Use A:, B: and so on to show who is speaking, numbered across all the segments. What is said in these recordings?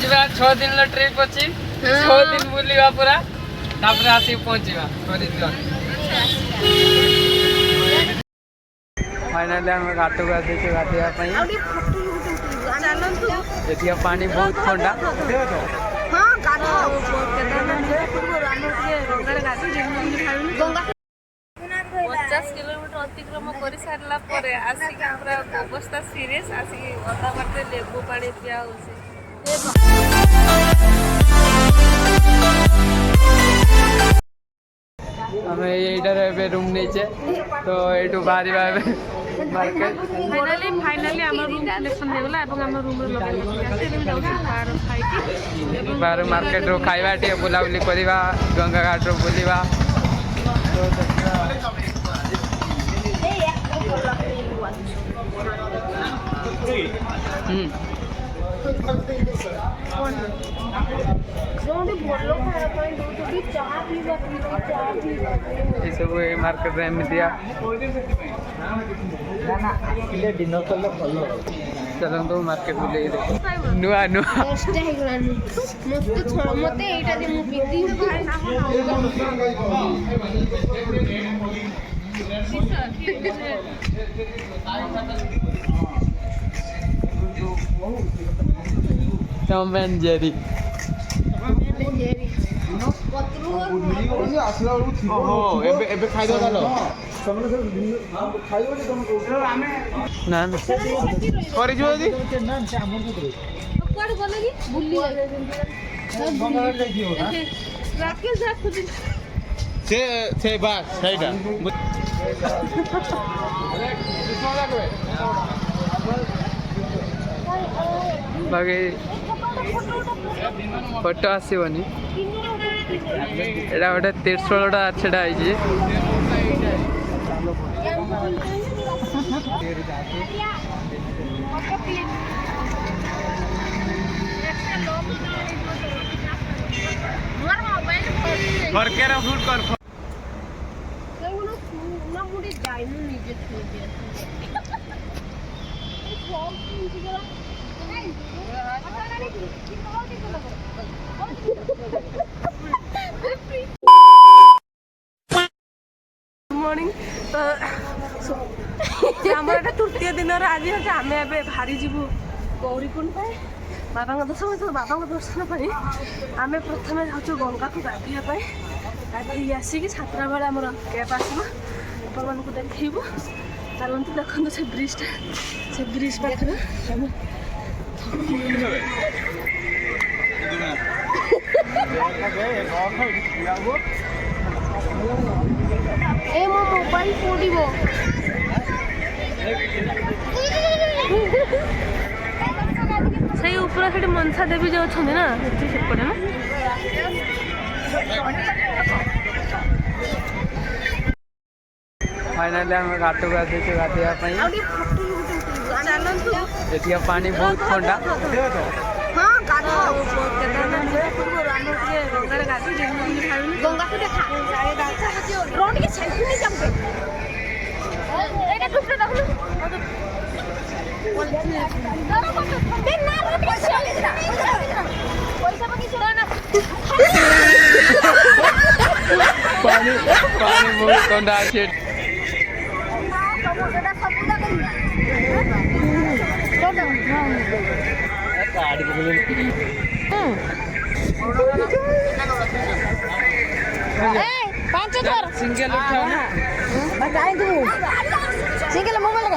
A: जा 6 दिन ट्रिप अच्छी 6 दिन बुलवा पूरा तापर आसी पहुंचवा हरिद्वार। फाइनली हम घाट को आसी गाधोवा पानी बहुत ठंडा।
B: पचास किलोमीटर अतिक्रम कर सारा पर आसिक पूरा अवस्था सीरीयस आसिक अधा बाटे लेबू पानी पिया
A: आम ये रूम नीचे तो ये बाहर मार्केट
B: फाइनली आम रूम सिलेक्शन हो गला एवं आम रूम
A: बाहर मार्केट रो खाइबा टे बुलाबुली करवा गंगा घाट रो बुलवा सब मार्केट में एमतिया चलो मार्केट बुले नुआ नुआ टॉम एंड जेरी ना बाकी फोटो आसबनी एटा गोटे त्रिशूलटा छेड़ा है
B: मॉर्निंग आम तृतीय दिन आज आम बाहरी जीवु गौरीकुंड बाबा दर्शन आम प्रथम जाऊँ गंगा को गाधोवा गाधे आसिक 7टा बेले आम कैब आसो आपण को देखू चलते देखो से ब्रिजटा से ब्रिज पाखे ए मो मोबाइल फोड़ो से ऊपर से मनसा देवी जो अच्छा ना सेपटे ना
A: फाइनली हम घाट को आसी गाधोवा पानी बहुत ठंडा पानी बहुत ठंडा सिंगल उठाओ ना
C: सिंगल मोबाइल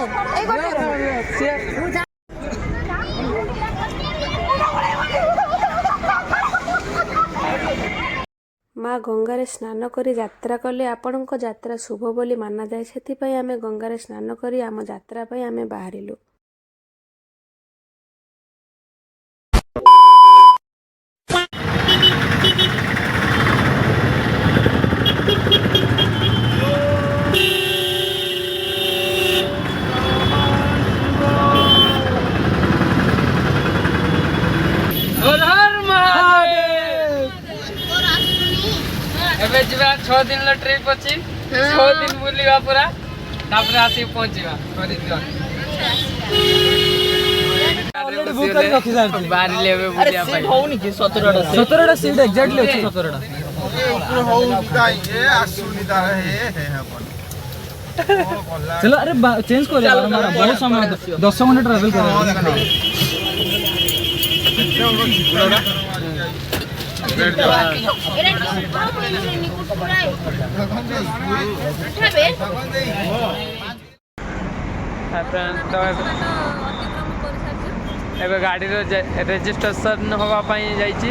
B: माँ गंगारे स्नान करी यात्रा कले आपणक यात्रा शुभ बोली माना जाए से आम गंगारे स्नान करी आम यात्रा आम बाहरिलु।
A: एबे जीवा 6 दिन ट्रिप अच्छी 6 दिन बुलवा पूरा तापर आसी पहुंचवा हरिद्वार।
D: ऑलरेडी बुक कर रखी सारथि
A: बारी लेबे बुलिया
D: सीट होउनी कि 17टा सीट एक्ज्याक्टली अछि 17टा चलो अरे चेंज कर यार हमारा बहुत समय 10 मिनट ट्रैवल कर
A: ଏବେ ଗାଡ଼ିର ରେଜିଷ୍ଟ୍ରେସନ ହେବା ପାଇଁ ଯାଇଛି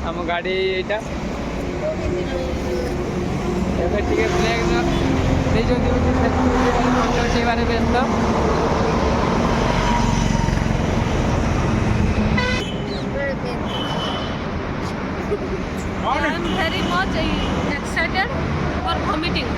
A: ଆମ ଗାଡ଼ି ଏଇଟା ଏବେ ଟିକେ ବ୍ରେକ୍ ଦେଇଛନ୍ତି ଉଠେଇବାରେ ବ୍ୟସ୍ତ
B: I am very much excited for vomiting.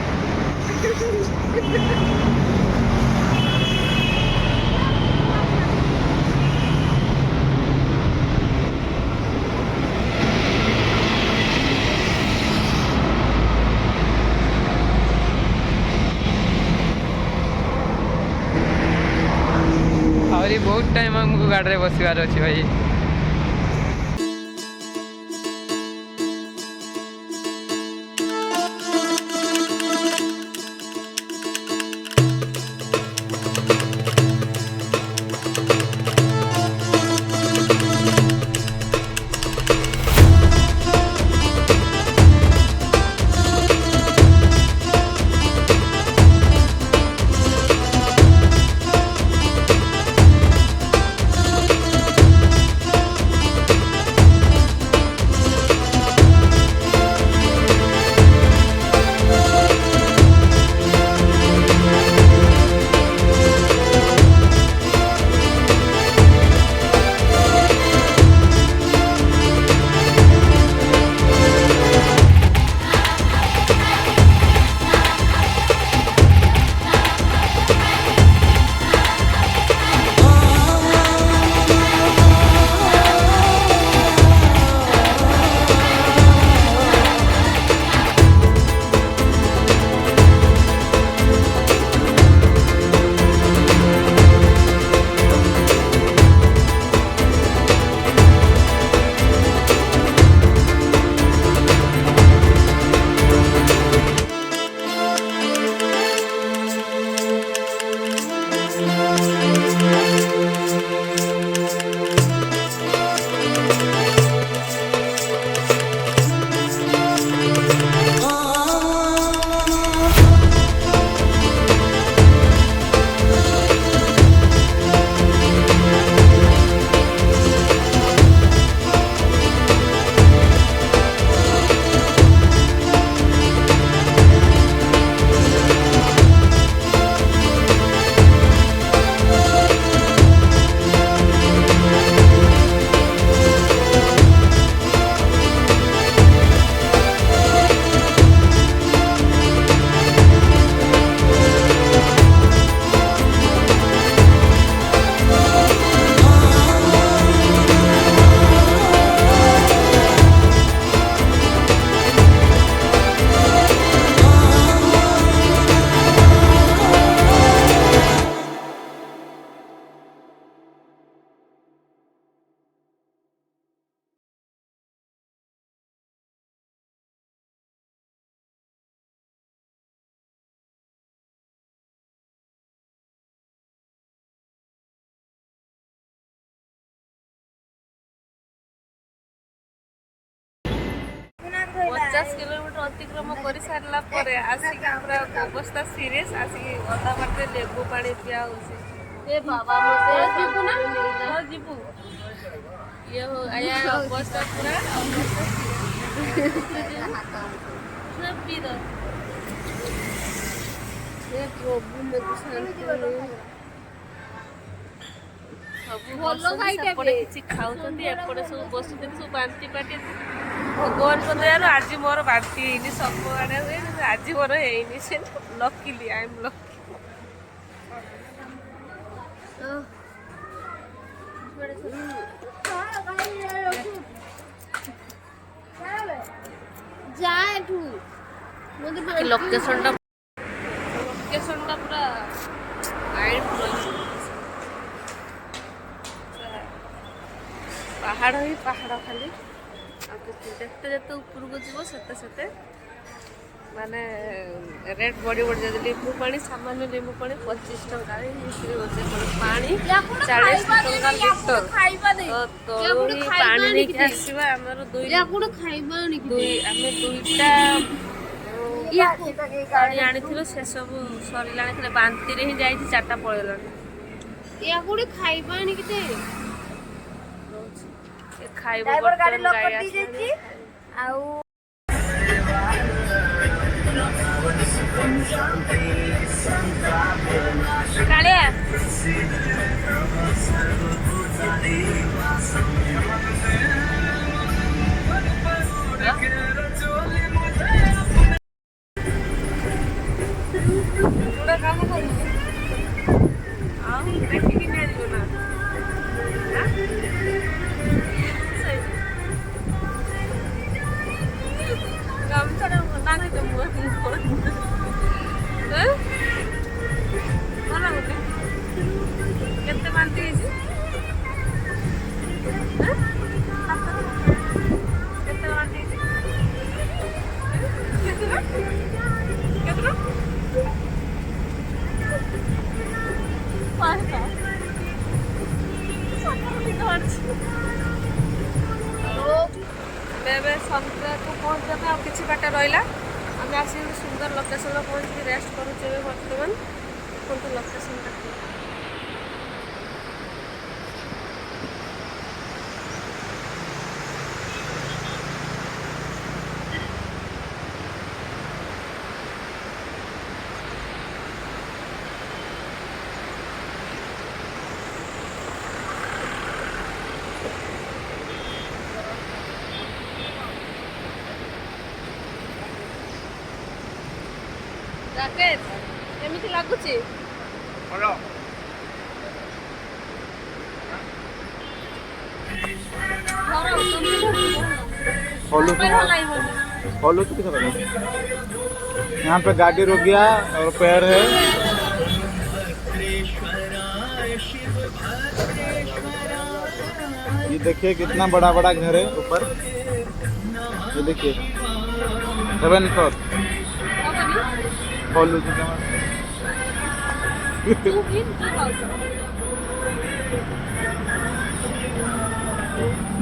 A: ଆହୁରି ବହୁତ ଟାଇମ୍ ଆମକୁ ଗାଡ଼ିରେ ବସିବାର ଅଛି ଭାଇ
B: किलोमीटर अतिक्रम कर सारा पर आसिक पूरा अवस्था सीरीयस आसिक अधा बाटे लेबू पानी पिया ए बाबा मते जीबू ना हां जीबू ये हो आया अवस्था पूरा सब पी दो ये प्रभु मते शांति सब भलो खाई किसी खाऊंट एपटे सब बसुଛନ୍ତି सब बांती पाटी भगवान को दयार आज मोर बांती है सब आड़े हुए आज मोर है से luckily I am lucky location पूरा माइंड ब्लोइंग पहाड़ ही पहाड़ खाली देखते देखते ऊपर को जीव सेते माने रेट बढ़ी जाए लींबू पानी सामान्य लींबू पानी 25 टंका पानी 40 टंका लीटर तो पानी लेके आसवा आमर दुईटा पानी आनी से सब सरला बांति ही जाए 4टा पड़ेगा खाइबा कालिया काम कर देखिए ना काम छड़ा ना केते बांती केते बांती संप्रदाय को पहुँच जाए और किसी बाट रहा आम आसी सुंदर लोकेशन पहुँच रेस्ट करुचे बर्तमान देखो लोकेशन राकेश केमिति लागुची
A: हेलो
D: फॉलो तो कैसा लगा? यहाँ पे गाड़ी रुक गया और पैर है। ये देखिए कितना बड़ा बड़ा घर है ऊपर, ये देखिए 7 फ्लोर। फॉलो तो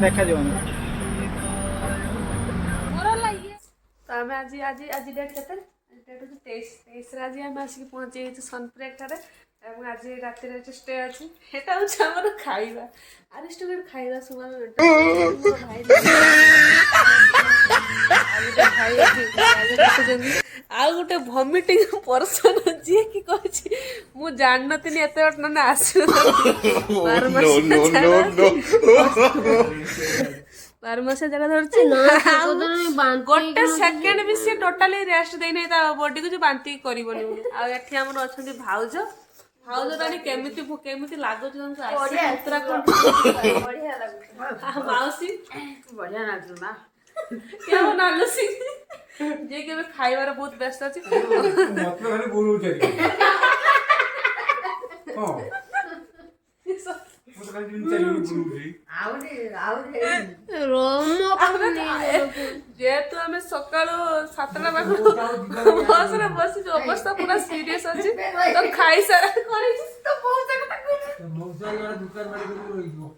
D: देखा जो
B: तो आम आज आज आज डेट के डेट हूँ 23 आज आम आसिक पहुँची सोनप्रयाग ठारे आज राति स्टे अच्छी यहाँ हूँ आम खाइबा आरिस्टोरेंट खाइबा आ गोटे भमिटिंग पर्सन जी कि कही मु जान नी एत ना आस 12 मास जगह धरती गोटे सेकेंड भी सी टोटाली रेस्ट देनी बॉडी को जो बांती करबनी आठी आम अच्छा भाउज भाउज रानी केमिति लागुच उत्तराखंड माउसी
C: बढ़िया लागु ना
B: क्या नालो सी जे के खाइबार बहुत व्यस्त अछि
E: मतलब खाली बोलू चली हां वो तो खाली दिन चली बोलू जी
B: जेहेतु आम सकाल 7टा बस रे बस जो अवस्था पूरा सीरियस अछि तो खाई सारा तो बहुत
E: मौसा दुकान मारी को रहिबो